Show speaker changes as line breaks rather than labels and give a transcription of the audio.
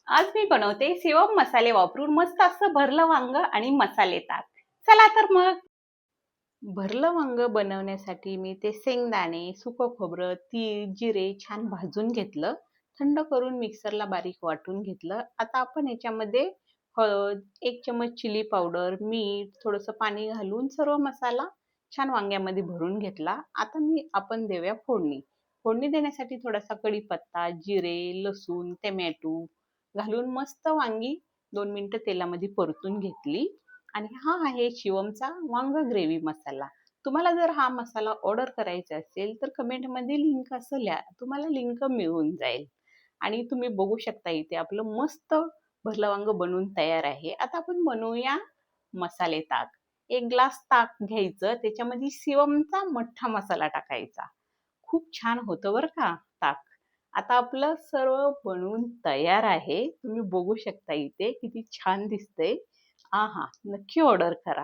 आज मी बनवते शिवम मसाले वापरून मस्त असं भरलं वांग आणि मसाले ताक. चला तर मग. भरलं वांग बनवण्यासाठी मी ते शेंगदाणे, सुकं खोबरं, तीळ, जिरे छान भाजून घेतलं. थंड करून मिक्सरला बारीक वाटून घेतलं. आता आपण याच्यामध्ये हळद, 1 चमच चिली पावडर, मीठ, थोडंसं पाणी घालून सर्व मसाला छान वांग्यामध्ये भरून घेतला. आता आपण देऊया फोडणी. फोडणी देण्यासाठी थोडासा कढीपत्ता, जिरे, लसूण, टोमॅटो घालून मस्त वांगी 2 मिनिटं तेलामध्ये परतून घेतली. आणि हा आहे शिवमचा वांग ग्रेव्ही मसाला. तुम्हाला जर हा मसाला ऑर्डर करायचा असेल तर कमेंटमध्ये लिंक असं लिहा. तुम्हाला लिंक मिळून जाईल. आणि तुम्ही बघू शकता इथे आपलं मस्त भरलं वांग बनवून तयार आहे. आता आपण बनवूया मसाले ताक. 1 ग्लास ताक घ्यायचं, त्याच्यामध्ये शिवमचा मठ्ठा मसाला टाकायचा. खूप छान होतं बरं का ताक. आता आपलं सर्व बनवून तयार आहे. तुम्ही बघू शकता इथे किती छान दिसतंय. आहा! नक्की ऑर्डर करा.